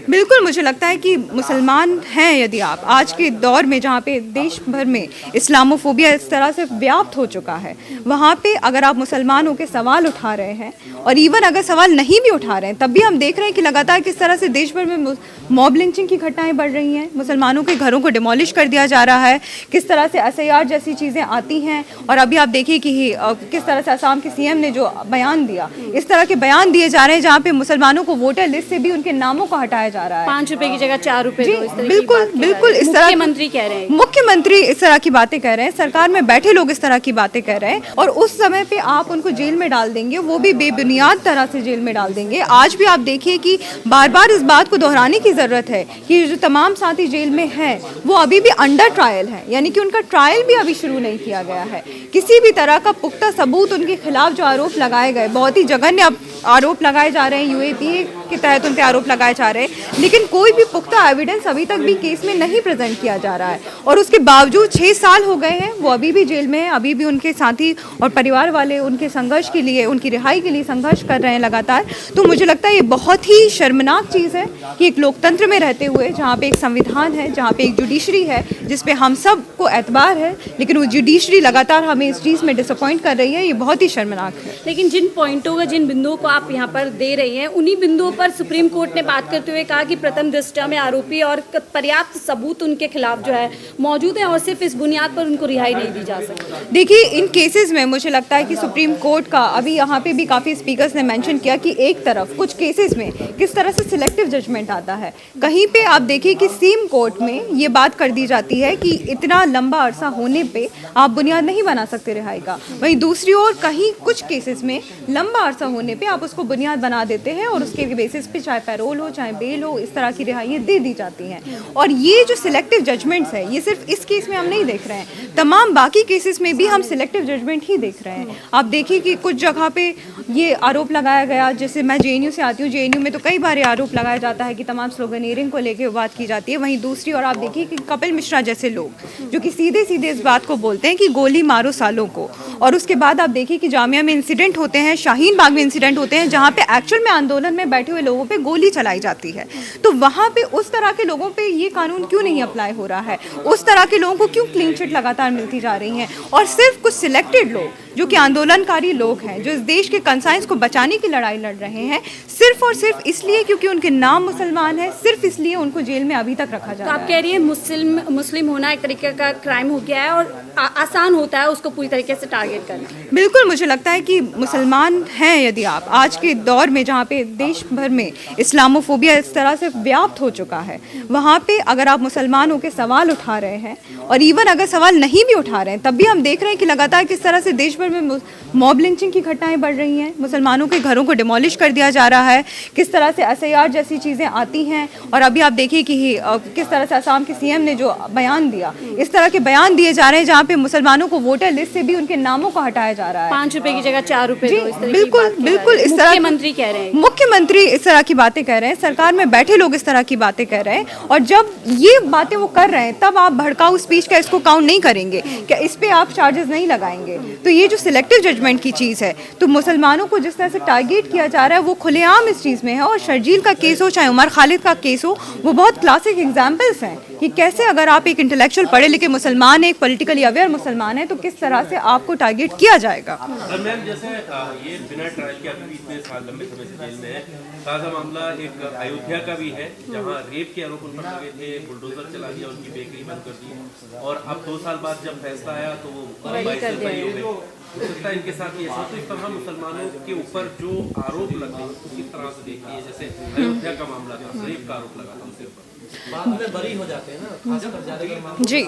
बिल्कुल, मुझे लगता है कि मुसलमान हैं यदि आप आज के दौर में जहाँ पे देश भर में इस्लामोफोबिया इस तरह से व्याप्त हो चुका है, वहाँ पे अगर आप मुसलमान होकर सवाल उठा रहे हैं और इवन अगर सवाल नहीं भी उठा रहे हैं तब भी हम देख रहे हैं कि लगातार किस तरह से देश भर में मॉब लिंचिंग की घटनाएं बढ़ रही हैं, मुसलमानों के घरों को डिमोलिश कर दिया जा रहा है, किस तरह से SIR जैसी चीज़ें आती हैं। और अभी आप देखिए कि किस तरह से असम के CM ने जो बयान दिया, इस तरह के बयान दिए जा रहे हैं जहाँ पे मुसलमानों को वोटर लिस्ट से भी उनके नामों को हटाया जा रहा है। 5 रुपए की जगह 4 रुपए दो, इस तरह बिल्कुल की बात बिल्कुल इस तरह मुख्यमंत्री कह रहे हैं, मुख्यमंत्री इस तरह की बातें कह रहे हैं, सरकार में बैठे लोग इस तरह की बातें कह रहे हैं और उस समय पे आप उनको जेल में डाल देंगे, वो भी बेबुनियाद तरह से जेल में डाल देंगे। आज भी आप देखिए कि बार बार इस बात को दोहराने की जरूरत है कि जो तमाम साथी जेल में हैं वो अभी भी अंडर ट्रायल है, यानी कि उनका ट्रायल भी अभी शुरू नहीं किया गया है। किसी भी तरह का पुख्ता सबूत उनके खिलाफ जो आरोप लगाए गए, बहुत ही जघन्य आरोप लगाए जा रहे हैं, UAPA के तहत उन पर आरोप लगाए जा रहे हैं, लेकिन कोई भी पुख्ता एविडेंस अभी तक भी केस में नहीं प्रेजेंट किया जा रहा है। और उसके बावजूद 6 साल हो गए हैं, वो अभी भी जेल में हैं, अभी भी उनके साथी और परिवार वाले उनके संघर्ष के लिए, उनकी रिहाई के लिए संघर्ष कर रहे हैं लगातार। तो मुझे लगता है ये बहुत ही शर्मनाक चीज़ है कि एक लोकतंत्र में रहते हुए, जहाँ पे एक संविधान है, जहाँ पे एक जुडिशरी है जिस पे हम सब को एतबार है, लेकिन वो जुडिशरी लगातार हमें इस चीज़ में डिसअपॉइंट कर रही है, ये बहुत ही शर्मनाक है। लेकिन जिन पॉइंटों का, जिन बिंदुओं को आप यहाँ पर दे रही हैं, उन्हीं बिंदुओं पर सुप्रीम कोर्ट ने बात करते हुए कहा कि प्रथम दृष्टया में आरोपी और पर्याप्त सबूत उनके खिलाफ जो है मौजूद है और सिर्फ इस बुनियाद पर उनको रिहाई नहीं दी जा सकती। देखिए, इन केसेस में मुझे लगता है कि सुप्रीम कोर्ट का अभी यहाँ पे भी काफ़ी स्पीकर्स ने मेंशन किया कि एक तरफ कुछ केसेस में किस तरह से सिलेक्टिव जजमेंट आता है। कहीं पे आप देखिए कि सेम कोर्ट में ये बात कर दी जाती है कि इतना लंबा अरसा होने पे आप बुनियाद नहीं बना सकते रिहाई का, वहीं दूसरी ओर कहीं कुछ केसेस में लंबा अरसा होने पे आप उसको बुनियाद बना देते हैं और उसके बेसिस पे चाहे पैरोल हो चाहे बेल हो, इस तरह की रिहाइयाँ दे दी जाती हैं। और ये जो सिलेक्टिव जजमेंट्स है, ये सिर्फ इस केस में हम नहीं देख रहे हैं, तमाम बाकी केसेस में भी हम सिलेक्टिव जजमेंट ही देख रहे हैं। आप देखिए कि कुछ जगह पे ये आरोप लगाया गया, जैसे मैं JNU से आती हूँ, JNU में तो कई बार आरोप लगाया जाता है कि तमाम स्लोगनेरिंग को लेकर बात की जाती है। वहीं दूसरी ओर आप देखिए कि कपिल मिश्रा जैसे लोग जो कि सीधे सीधे इस बात को बोलते हैं कि गोली मारो सालों को, और उसके बाद आप देखिए कि जामिया में इंसिडेंट होते हैं, शाहीन बाग में इंसिडेंट होते हैं, जहाँ पे एक्चुअल में आंदोलन में बैठे हुए लोगों पे गोली चलाई जाती है। तो वहाँ पे उस तरह के लोगों पे ये कानून क्यों नहीं अप्लाई हो रहा है? उस तरह के लोगों को क्यों क्लीन चिट लगातार मिलती जा रही हैं? और सिर्फ कुछ सिलेक्टेड लोग जो कि आंदोलनकारी लोग हैं, जो इस देश के कंसाइंस को बचाने की लड़ाई लड़ रहे हैं, सिर्फ और सिर्फ इसलिए क्योंकि उनके नाम मुसलमान है, सिर्फ इसलिए उनको जेल में अभी तक रखा जा रहा है। तो आप कह रही है मुस्लिम होना एक तरीके का क्राइम हो गया है और आसान होता है उसको पूरी तरीके से टारगेट करना? बिल्कुल, मुझे लगता है कि मुसलमान हैं यदि आप आज के दौर में जहाँ पे देश भर में इस्लामोफोबिया इस तरह से व्याप्त हो चुका है, वहाँ पे अगर आप मुसलमान होकर सवाल उठा रहे हैं और इवन अगर सवाल नहीं भी उठा रहे हैं तब भी हम देख रहे हैं कि लगातार किस तरह से देश भर में मॉब लिंचिंग की घटनाएं बढ़ रही हैं, मुसलमानों के घरों को डिमोलिश कर दिया जा रहा है, किस तरह से SIR जैसी चीज़ें आती हैं। और अभी आप देखिए कि किस तरह से असम के CM ने जो बयान दिया, इस तरह के बयान दिए जा रहे हैं जहाँ पे मुसलमानों को वोटर लिस्ट से भी उनके नामों को हटाया जा रहा है। 5 रुपए की जगह 4 रुपए दो, इस तरह बिल्कुल बिल्कुल इस तरह मुख्यमंत्री कह रहे हैं, मुख्यमंत्री इस तरह की बातें कह रहे हैं, सरकार में बैठे लोग इस तरह की बातें कह रहे हैं। और जब ये बातें वो कर रहे हैं तब आप भड़काऊ स्पीच का इसको काउंट नहीं करेंगे, क्या इस पे आप चार्जेस नहीं लगाएंगे? तो ये जो सिलेक्टिव जजमेंट की चीज़ है, तो मुसलमानों को जिस तरह से टारगेट किया जा रहा है वो खुलेआम इस चीज़ में है। और शर्जील का केस हो चाहे उमर खालिद का केस हो, वो बहुत क्लासिक एग्जाम्पल्स हैं कि कैसे अगर आप एक इंटेलेक्चुअल पढ़े लिखे मुसलमान है, एक पॉलिटिकली अवेयर मुसलमान है, तो किस तरह से आपको टारगेट किया जाएगा। मैम, जैसे ये बिना ट्रायल के अभी इतने साल लंबे समय से जेल में है, ताज़ा मामला एक अयोध्या का भी है जहां रेप के आरोप उन पर लगे थे, बुलडोजर चला दिया, उनकी बेकरी बंद कर दी, और अब 2 साल बाद जब फैसला आया तो वो बरी हो गए। हो सकता है इनके साथ ये ऐसा, तो इस तरह मुसलमानों के ऊपर जो आरोप लगे उसी तरह से देखिए, जैसे अयोध्या का मामला था, रेप का आरोप लगा था उनके ऊपर, बाद में बरी हो जाते हैं ना जी।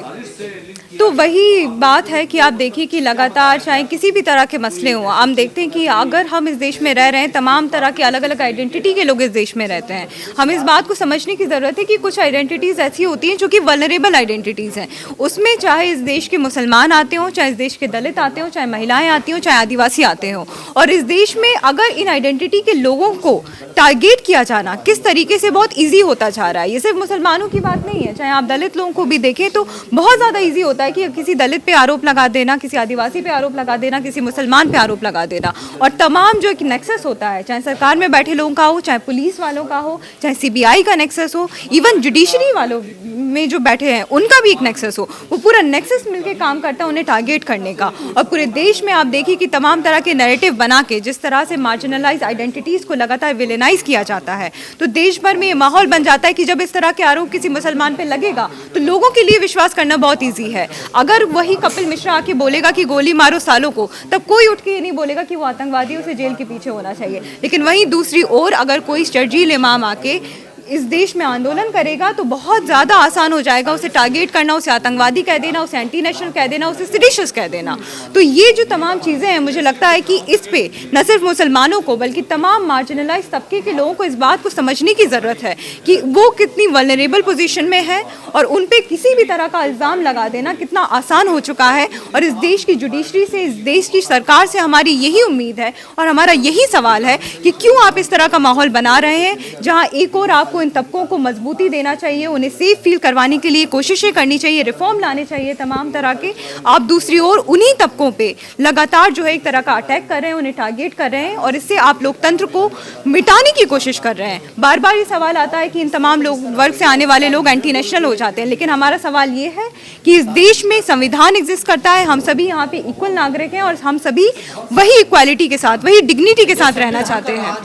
तो वही बात है कि आप देखिए कि लगातार चाहे किसी भी तरह के मसले हों, हम देखते हैं कि अगर हम इस देश में रह रहे हैं, तमाम तरह के अलग अलग आइडेंटिटी के लोग इस देश में रहते हैं, हमें इस बात को समझने की ज़रूरत है कि कुछ आइडेंटिटीज़ ऐसी होती हैं जो कि वल्नरेबल आइडेंटिटीज़ हैं। उसमें चाहे इस देश के मुसलमान आते हों, चाहे इस देश के दलित आते हों, चाहे महिलाएँ आती हों, चाहे आदिवासी आते हों। और इस देश में अगर इन आइडेंटिटी के लोगों को टारगेट किया जाना किस तरीके से बहुत ईजी होता जा रहा है, ये सिर्फ मुसलमानों की बात नहीं है, चाहे आप दलित लोगों को भी देखें तो बहुत ज़्यादा इजी होता है कि किसी दलित पे आरोप लगा देना, किसी आदिवासी पे आरोप लगा देना, किसी मुसलमान पे आरोप लगा देना। और तमाम जो एक नेक्सस होता है, चाहे सरकार में बैठे लोगों का हो, चाहे पुलिस वालों का हो, चाहे CBI का नेक्सस हो, इवन जुडिशरी वालों में जो बैठे हैं उनका भी एक नेक्सस हो, वो पूरा नेक्सस मिलकर काम करता है उन्हें टारगेट करने का। और पूरे देश में आप देखिए कि तमाम तरह के नैरेटिव बना के जिस तरह से मार्जिनलाइज आइडेंटिटीज़ को लगातार विलेनाइज किया जाता है, तो देश भर में ये माहौल बन जाता है कि जब इस तरह के आरोप किसी मुसलमान पे लगेगा तो लोगों के लिए विश्वास करना बहुत ईजी है। अगर वही कपिल मिश्रा आके बोलेगा कि गोली मारो सालों को, तब कोई उठ के ये नहीं बोलेगा कि वो आतंकवादी, उसे जेल के पीछे होना चाहिए। लेकिन वहीं दूसरी ओर अगर कोई शर्जील इमाम आके इस देश में आंदोलन करेगा तो बहुत ज़्यादा आसान हो जाएगा उसे टारगेट करना, उसे आतंकवादी कह देना, उसे एंटी नेशनल कह देना, उसे सिडिशियस कह देना। तो ये जो तमाम चीज़ें हैं, मुझे लगता है कि इस पे न सिर्फ मुसलमानों को बल्कि तमाम मार्जिनलाइज तबके के लोगों को इस बात को समझने की ज़रूरत है कि वो कितनी वल्नरेबल पोजीशन में है और उन पे किसी भी तरह का इल्ज़ाम लगा देना कितना आसान हो चुका है। और इस देश की जुडिशरी से, इस देश की सरकार से हमारी यही उम्मीद है और हमारा यही सवाल है कि क्यों आप इस तरह का माहौल बना रहे हैं, जहाँ एक और आपको इन तबकों को मजबूती देना चाहिए, उन्हें सेफ फील करवाने के लिए कोशिशें करनी चाहिए, रिफॉर्म लाने चाहिए तमाम तरह के। आप दूसरी ओर उन्हीं तबकों पे लगातार जो है एक तरह का अटैक कर रहे हैं, उन्हें टारगेट कर रहे हैं और इससे आप लोकतंत्र को मिटाने की कोशिश कर रहे हैं। बार बार ये सवाल आता है कि इन तमाम लोग वर्ग से आने वाले लोग एंटी नेशनल हो जाते हैं, लेकिन हमारा सवाल ये है कि इस देश में संविधान एग्जिस्ट करता है, हम सभी यहाँ पे इक्वल नागरिक हैं और हम सभी वही इक्वालिटी के साथ, वही डिग्निटी के साथ रहना चाहते हैं।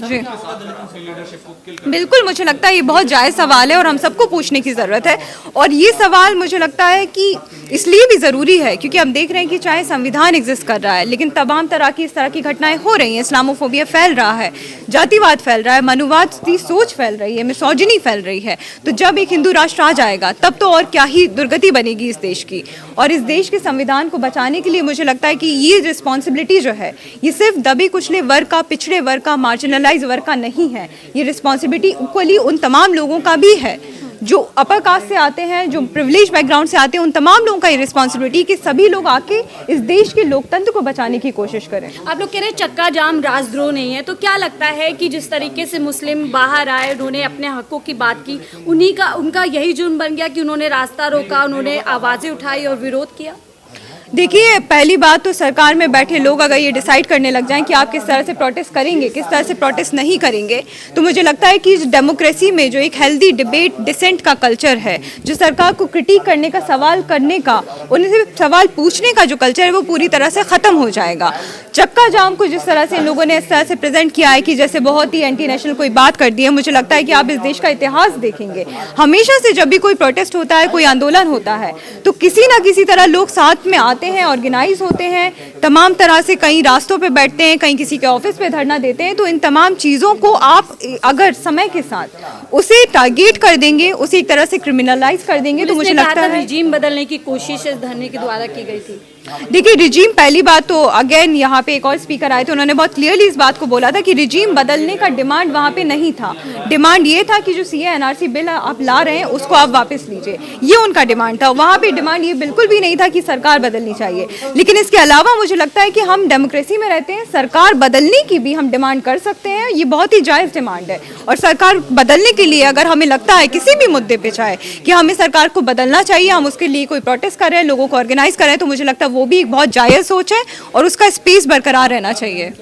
जी बिल्कुल, मुझे लगता है ये बहुत जायज़ सवाल है और हम सबको पूछने की ज़रूरत है। और ये सवाल मुझे लगता है कि इसलिए भी ज़रूरी है क्योंकि हम देख रहे हैं कि चाहे संविधान एग्जिस्ट कर रहा है लेकिन तमाम तरह की इस तरह की घटनाएं हो रही हैं। इस्लामोफोबिया फैल रहा है, जातिवाद फैल रहा है, मनुवाद की सोच फैल रही है, मिसोजिनी फैल रही है। तो जब एक हिंदू राष्ट्र आ जाएगा तब तो और क्या ही दुर्गति बनेगी इस देश की। और इस देश के संविधान को बचाने के लिए मुझे लगता है कि ये रिस्पॉन्सिबिलिटी जो है ये सिर्फ दबे कुचले वर्ग का, पिछड़े वर्ग का, मार्जिनलाइज वर्ग का नहीं है, ये रिस्पॉन्सिबिलिटी इक्वली उन तमाम लोगों का भी है जो अपर कास्ट से आते हैं, जो प्रिविलेज बैकग्राउंड से आते हैं। उन तमाम लोगों का ये रिस्पॉन्सिबिलिटी कि सभी लोग आके इस देश के लोकतंत्र को बचाने की कोशिश करें। आप लोग कह रहे हैं चक्का जाम राजद्रोह नहीं है, तो क्या लगता है कि जिस तरीके से मुस्लिम बाहर आए, उन्होंने अपने हकों की बात की, उनका यही जुर्म बन गया कि उन्होंने रास्ता रोका, उन्होंने आवाज़ें उठाई और विरोध किया? देखिए, पहली बात तो सरकार में बैठे लोग अगर ये डिसाइड करने लग जाएं कि आप किस तरह से प्रोटेस्ट करेंगे, किस तरह से प्रोटेस्ट नहीं करेंगे, तो मुझे लगता है कि डेमोक्रेसी में जो एक हेल्दी डिबेट, डिसेंट का कल्चर है, जो सरकार को क्रिटिक करने का, सवाल करने का, उनसे सवाल पूछने का जो कल्चर है वो पूरी तरह से ख़त्म हो जाएगा। चक्का जाम को जिस तरह से इन लोगों ने इस तरह से प्रेजेंट किया है कि जैसे बहुत ही एंटी नेशनल कोई बात कर दी है, मुझे लगता है कि आप इस देश का इतिहास देखेंगे, हमेशा से जब भी कोई प्रोटेस्ट होता है, कोई आंदोलन होता है, तो किसी ना किसी तरह लोग साथ में आते हैं, ऑर्गेनाइज होते हैं, तमाम तरह से कहीं रास्तों पे बैठते हैं, कहीं किसी के ऑफिस पे धरना देते हैं। तो इन तमाम चीज़ों को आप अगर समय के साथ उसे टारगेट कर देंगे, उसे एक तरह से क्रिमिनलाइज कर देंगे, तो मुझे लगता है रिजीम बदलने की कोशिश इस धरने के द्वारा की गई थी। देखिए, रिजीम, पहली बात तो अगेन यहाँ पे एक और स्पीकर आए थे, उन्होंने बहुत क्लियरली इस बात को बोला था कि रिजीम बदलने का डिमांड वहाँ पे नहीं था। डिमांड ये था कि जो CA NRC बिल आप ला रहे हैं उसको आप वापस लीजिए, ये उनका डिमांड था। वहाँ पे डिमांड ये बिल्कुल भी नहीं था कि सरकार बदलनी चाहिए। लेकिन इसके अलावा मुझे लगता है कि हम डेमोक्रेसी में रहते हैं, सरकार बदलने की भी हम डिमांड कर सकते हैं, ये बहुत ही जायज़ डिमांड है। और सरकार बदलने के लिए अगर हमें लगता है किसी भी मुद्दे पे चाहे कि हमें सरकार को बदलना चाहिए, हम उसके लिए कोई प्रोटेस्ट कर रहे हैं, लोगों को ऑर्गेनाइज कर रहे हैं, तो मुझे लगता है वो भी एक बहुत जायज़ सोच है और उसका स्पेस बरकरार रहना चाहिए।